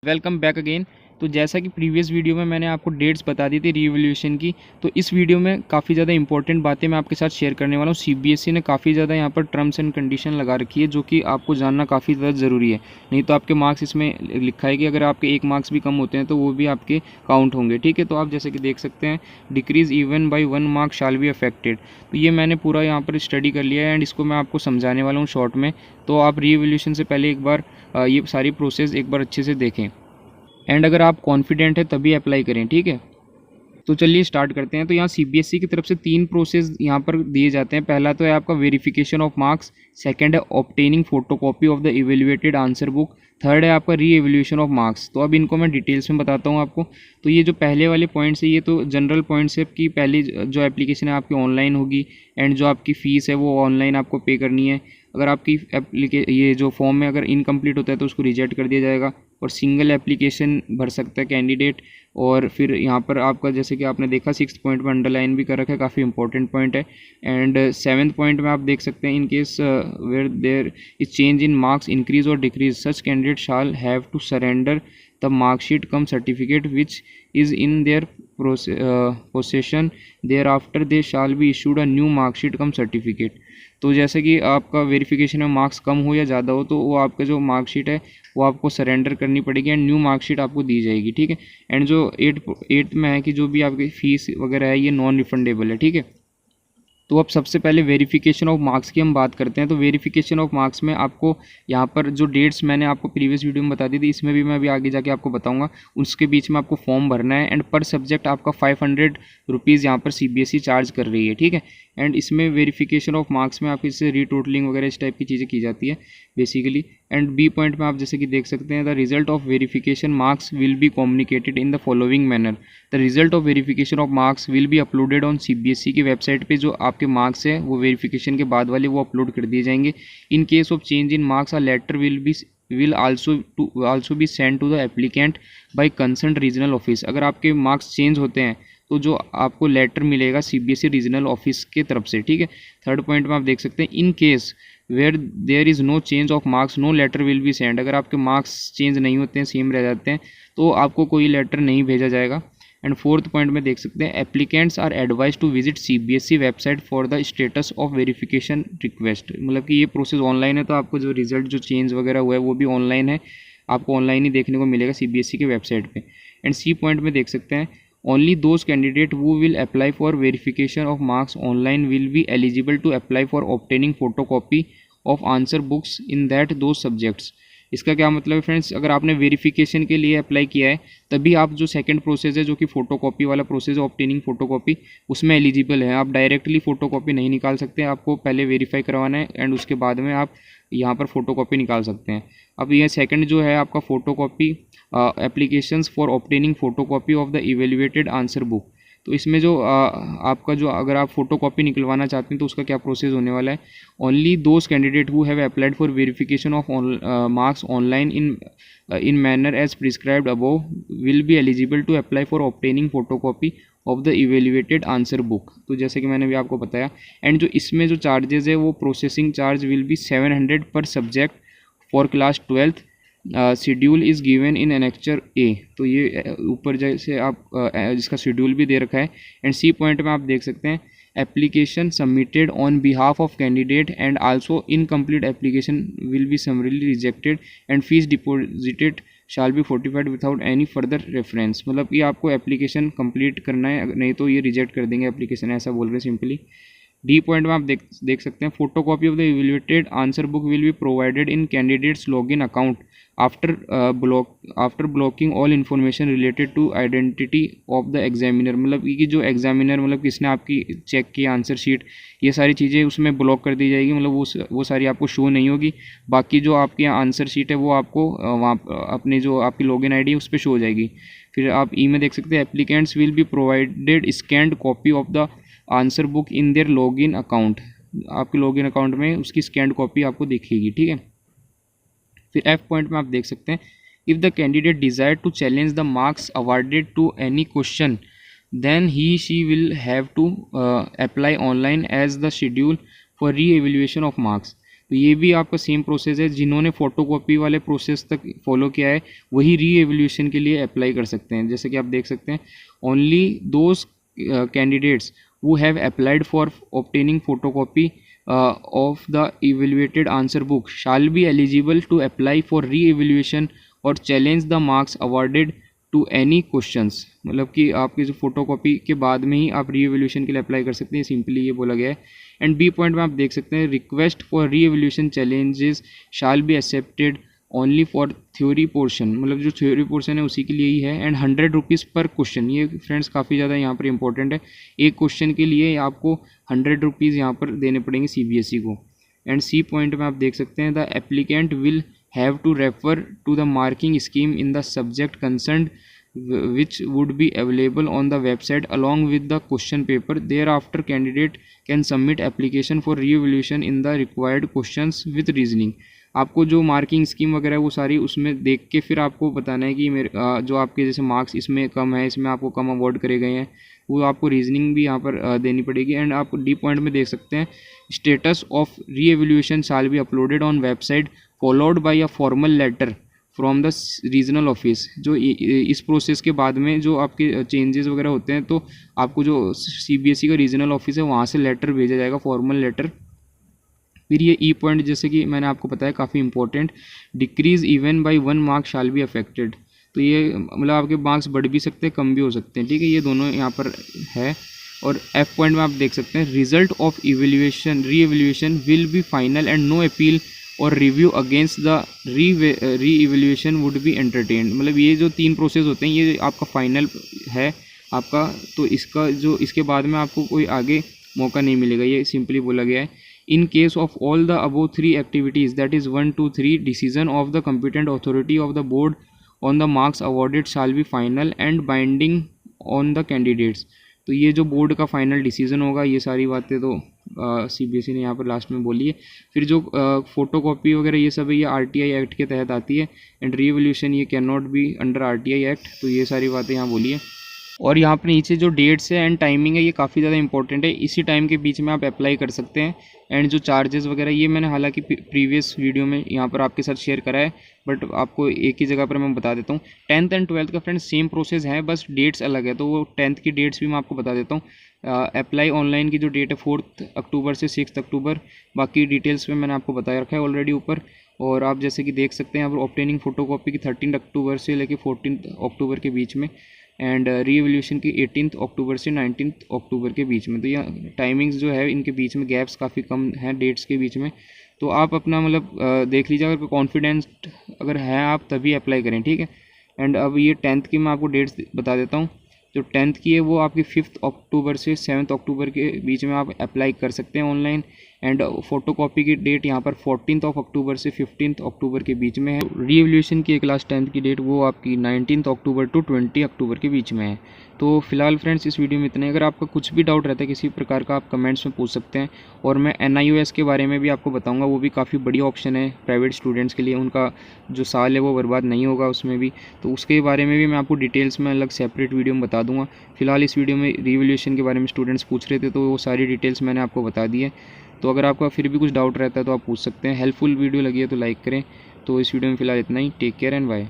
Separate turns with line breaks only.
Welcome back again. तो जैसा कि प्रीवियस वीडियो में मैंने आपको डेट्स बता दी थी रीवैल्यूएशन की, तो इस वीडियो में काफ़ी ज़्यादा इंपॉर्टेंट बातें मैं आपके साथ शेयर करने वाला हूँ। सीबीएसई ने काफ़ी ज़्यादा यहाँ पर टर्म्स एंड कंडीशन लगा रखी है, जो कि आपको जानना काफ़ी ज़्यादा ज़रूरी है। नहीं तो आपके मार्क्स इसमें लिखा है कि अगर आपके 1 मार्क्स भी कम होते हैं तो वो भी आपके काउंट होंगे। ठीक है, तो आप जैसे कि देख सकते हैं, decrease even by 1 mark shall be affected. तो ये मैंने पूरा यहाँ पर स्टडी कर लिया है एंड इसको मैं आपको समझाने वाला हूँ शॉर्ट में। तो आप रीवैल्यूएशन से पहले एक बार ये सारी प्रोसेस एक बार अच्छे से देखें एंड अगर आप कॉन्फिडेंट है तभी अप्लाई करें। ठीक है, तो चलिए स्टार्ट करते हैं। तो यहाँ सीबीएसई की तरफ से 3 प्रोसेस यहाँ पर दिए जाते हैं। पहला तो है आपका वेरिफिकेशन ऑफ मार्क्स, सेकंड है obtaining photocopy of the evaluated answer book, third है आपका री एवेल्यूशन ऑफ मार्क्स। तो अब इनको मैं डिटेल्स में बताता हूँ आपको। तो ये जो पहले वाले पॉइंट्स है ये तो जनरल पॉइंट्स है कि पहली जो एप्लीकेशन है आपकी ऑनलाइन होगी एंड जो आपकी फ़ीस है वो ऑनलाइन आपको पे करनी है। अगर आपकी ये जो फॉर्म में अगर इनकम्प्लीट होता है तो उसको रिजेक्ट कर दिया जाएगा और सिंगल एप्लीकेशन भर सकता है कैंडिडेट। और फिर यहाँ पर आपका जैसे कि आपने देखा 6th पॉइंट में अंडरलाइन भी कर रखा है, काफ़ी इंपॉर्टेंट पॉइंट है। एंड 7th पॉइंट में आप देख सकते हैं, in case where there is change in marks increase और decrease such candidate shall have to surrender the marksheet cum certificate which is in their possession thereafter they shall be issued a new marksheet cum certificate. तो जैसे कि आपका verification में marks कम हो या ज़्यादा हो तो वो आपका जो मार्कशीट है वो आपको सरेंडर करनी पड़ेगी एंड न्यू मार्कशीट आपको दी जाएगी। ठीक है, एंड जो 8th में है कि जो भी आपकी फ़ीस वगैरह है ये नॉन रिफंडेबल है। ठीक है, तो अब सबसे पहले वेरिफिकेशन ऑफ मार्क्स की हम बात करते हैं। तो वेरिफिकेशन ऑफ मार्क्स में आपको यहाँ पर जो डेट्स मैंने आपको प्रीवियस वीडियो में बता दी थी, इसमें भी मैं अभी आगे जाके आपको बताऊंगा। उसके बीच में आपको फॉर्म भरना है एंड पर सब्जेक्ट आपका 500 रुपीज़ यहाँ पर सीबीएसई चार्ज कर रही है। ठीक है, एंड इसमें वेरिफिकेशन ऑफ मार्क्स में आपकी इससे रीटोटलिंग वगैरह इस टाइप की चीज़ें की जाती है बेसिकली। एंड बी पॉइंट में आप जैसे कि देख सकते हैं, the result of verification marks will be communicated in the following manner. The result of verification of marks will be uploaded on CBSE की वेबसाइट पे। जो आपके मार्क्स है वो वेरिफिकेशन के बाद वाले वो अपलोड कर दिए जाएंगे। In case of change in marks a letter will also be send to the applicant by concern regional office. अगर आपके मार्क्स चेंज होते हैं तो जो आपको लेटर मिलेगा सीबीएसई रीजनल ऑफिस के तरफ से। ठीक है, थर्ड पॉइंट में आप देख सकते हैं, in case where there is no change of marks no letter will be send. अगर आपके मार्क्स चेंज नहीं होते हैं, सेम रह जाते हैं, तो आपको कोई लेटर नहीं भेजा जाएगा। एंड फोर्थ पॉइंट में देख सकते हैं, applicants are advise to visit CBSE website for the status of verification request. मतलब कि ये प्रोसेस ऑनलाइन है, तो आपको जो रिजल्ट जो चेंज वगैरह हुआ है वो भी ऑनलाइन है, आपको ऑनलाइन ही देखने को मिलेगा सीबीएसई के वेबसाइट पे। एंड सी पॉइंट में देख सकते हैं, only those candidate who will apply for verification of marks online will be eligible to apply for obtaining photocopy of answer books in that those subjects। इसका क्या मतलब है फ्रेंड्स, अगर आपने वेरिफिकेशन के लिए अप्लाई किया है तभी आप जो सेकंड प्रोसेस है जो कि फ़ोटोकॉपी वाला प्रोसेस है, ऑब्टेनिंग फ़ोटोकॉपी, उसमें एलिजिबल है। आप डायरेक्टली फ़ोटोकॉपी नहीं निकाल सकते, आपको पहले वेरीफाई करवाना है एंड उसके बाद में आप यहाँ पर फ़ोटोकॉपी निकाल सकते हैं। अब ये सेकंड जो है आपका photocopy applications for obtaining photocopy of the evaluated answer book. तो इसमें जो आपका जो अगर आप फ़ोटोकॉपी निकलवाना चाहते हैं तो उसका क्या प्रोसेस होने वाला है, only those candidate who have applied for verification of marks online in manner as prescribed above will be eligible to apply for obtaining photocopy of the evaluated answer book। तो जैसे कि मैंने भी आपको बताया, एंड जो इसमें जो चार्जेस है वो processing charge will be 700 per subject for class 12th। Schedule is given in annexure A. तो ये ऊपर जैसे आप इसका शेड्यूल भी दे रखा है। एंड सी पॉइंट में आप देख सकते हैं, application submitted on behalf of candidate and also incomplete application will be summarily rejected and fees deposited shall be fortified without any further reference। मतलब कि आपको एप्लीकेशन कंप्लीट करना है, नहीं तो ये रिजेक्ट कर देंगे एप्लीकेशन, ऐसा बोल रहे हैं सिंपली। डी पॉइंट में आप देख सकते हैं, photocopy of the evaluated answer book will be provided in candidates login account after blocking all information related to identity of the examiner. मतलब कि जो एग्जामिनर मतलब किसने आपकी चेक की आंसर शीट, ये सारी चीज़ें उसमें ब्लॉक कर दी जाएगी, मतलब वो सारी आपको शो नहीं होगी। बाकी जो आपकी आंसर शीट है वो आपको वहाँ अपने जो आपकी लॉगिन आईडी है उस पर शो हो जाएगी। फिर आप ई में देख सकते हैं, applicants will be provided scanned copy of the answer book in their login account. आपके लॉगिन अकाउंट में उसकी स्कैंड कॉपी आपको दिखेगी। ठीक है, फिर एफ पॉइंट में आप देख सकते हैं, if the candidate desire to challenge the marks awarded to any question then he she will have to apply online as the schedule for re-evaluation of marks। तो ये भी आपका सेम प्रोसेस है, जिन्होंने फ़ोटोकॉपी वाले प्रोसेस तक follow किया है वही री एवल्यूशन के लिए अप्लाई कर सकते हैं। जैसे कि आप देख सकते हैं, only those candidates who have applied for obtaining photocopy of the evaluated answer book shall be eligible to apply for re-evaluation or challenge the marks awarded to any questions। मतलब कि आपकी जो फोटोकॉपी के बाद में ही आप री एवल्यूशन के लिए अप्लाई कर सकते हैं, सिंपली ये बोला गया है। एंड बी पॉइंट में आप देख सकते हैं, रिक्वेस्ट फॉर री evolution challenges shall be accepted only for theory portion, मतलब जो थ्योरी पोर्शन है उसी के लिए ही है। एंड 100 रुपीज़ पर क्वेश्चन, ये फ्रेंड्स काफ़ी ज़्यादा यहाँ पर इंपॉर्टेंट है। एक क्वेश्चन के लिए आपको 100 रुपीज़ यहाँ पर देने पड़ेंगे CBSE को। एंड सी पॉइंट में आप देख सकते हैं, the applicant will have to refer to the marking scheme in the subject concerned which would be available on the website along with the question paper. Thereafter candidate can submit application for re-evaluation in the required questions with reasoning। आपको जो marking scheme वगैरह वो सारी उसमें देख के फिर आपको बताना है कि मेरे जो आपके जैसे मार्क्स इसमें कम है, इसमें आपको कम अवॉर्ड करे गए हैं, वो आपको रीजनिंग भी यहाँ पर देनी पड़ेगी। एंड आप डी पॉइंट में देख सकते हैं, status of re evaluation shall be uploaded on website followed by a formal letter from the regional office. जो इस प्रोसेस के बाद में जो आपके चेंजेस वगैरह होते हैं तो आपको जो CBSE का रीजनल ऑफिस है वहाँ से लेटर भेजा जाएगा, फॉर्मल लेटर। फिर ये ई पॉइंट जैसे कि मैंने आपको बताया काफ़ी important, decrease even bye 1 mark shall be affected. तो ये मतलब आपके मार्क्स बढ़ भी सकते हैं, कम भी हो सकते हैं, ठीक है, ये दोनों यहाँ पर है। और एफ पॉइंट में आप देख सकते हैं, result of evaluation re evaluation will be final and no appeal और review against the re evaluation would be entertained. मतलब ये जो 3 प्रोसेस होते हैं ये आपका फाइनल है आपका, तो इसका जो इसके बाद में आपको कोई आगे मौका नहीं मिलेगा, ये सिंपली बोला गया है। इन case of all the above 3 activities that is 1, 2, 3 decision of the competent authority of the board on the marks awarded shall be final and binding on the candidates. तो ये जो बोर्ड का फाइनल डिसीजन होगा, ये सारी बातें तो CBSE ने यहाँ पर लास्ट में बोली है। फिर जो फोटोकॉपी वगैरह ये सब है, ये RTI एक्ट के तहत आती है। एंड री एवल्यूशन ये can not be under RTI act, तो ये सारी बातें यहाँ बोली है। और यहाँ पर नीचे जो डेट्स है एंड टाइमिंग है ये काफ़ी ज़्यादा इंपॉर्टेंट है, इसी टाइम के बीच में आप अप्लाई कर सकते हैं। एंड जो चार्जेस वगैरह ये मैंने हालांकि प्रीवियस वीडियो में यहाँ पर आपके साथ शेयर करा है, बट आपको एक ही जगह पर मैं बता देता हूँ। 10th एंड 12th का फ्रेंड्स सेम प्रोसेस है, बस डेट्स अलग है, तो वो 10th की डेट्स भी मैं आपको बता देता हूँ। अप्लाई ऑनलाइन की जो डेट है 4 अक्टूबर से 6 अक्टूबर, बाकी डिटेल्स में मैंने आपको बताया रखा है ऑलरेडी ऊपर। और आप जैसे कि देख सकते हैं यहाँ पर ऑब्टेनिंग फोटोकॉपी की 13 अक्टूबर से लेकर 14 अक्टूबर के बीच में, एंड री एवल्यूशन की 18 अक्टूबर से 19 अक्टूबर के बीच में। तो ये टाइमिंग्स जो है इनके बीच में गैप्स काफ़ी कम हैं डेट्स के बीच में। तो आप अपना मतलब देख लीजिए, अगर कॉन्फिडेंस अगर है आप तभी अप्लाई करें, ठीक है। एंड अब ये 10th की मैं आपको डेट्स बता देता हूँ। जो 10th की है वो आपकी 5 अक्टूबर से 7 अक्टूबर के बीच में आप अप्लाई कर सकते हैं ऑनलाइन। एंड फोटोकॉपी की डेट यहाँ पर 14 अक्टूबर से 15 अक्टूबर के बीच में है। री एवल्यूशन की क्लास 10th की डेट वो आपकी 19 अक्टूबर टू 20 अक्टूबर के बीच में है। तो फिलहाल फ्रेंड्स इस वीडियो में इतना ही। अगर आपका कुछ भी डाउट रहता है किसी प्रकार का, आप कमेंट्स में पूछ सकते हैं। और मैं NIOS के बारे में भी आपको बताऊंगा, वो भी काफ़ी बढ़िया ऑप्शन है प्राइवेट स्टूडेंट्स के लिए, उनका जो साल है वो बर्बाद नहीं होगा उसमें भी। तो उसके बारे में भी मैं आपको डिटेल्स में अलग सेपरेट वीडियो में बता दूंगा। फिलहाल इस वीडियो में री एवल्यूशन के बारे में स्टूडेंट्स पूछ रहे थे, तो वो सारी डिटेल्स मैंने आपको बता दी है। तो अगर आपका फिर भी कुछ डाउट रहता है तो आप पूछ सकते हैं। हेल्पफुल वीडियो लगी है तो लाइक करें। तो इस वीडियो में फिलहाल इतना ही। Take care and bye.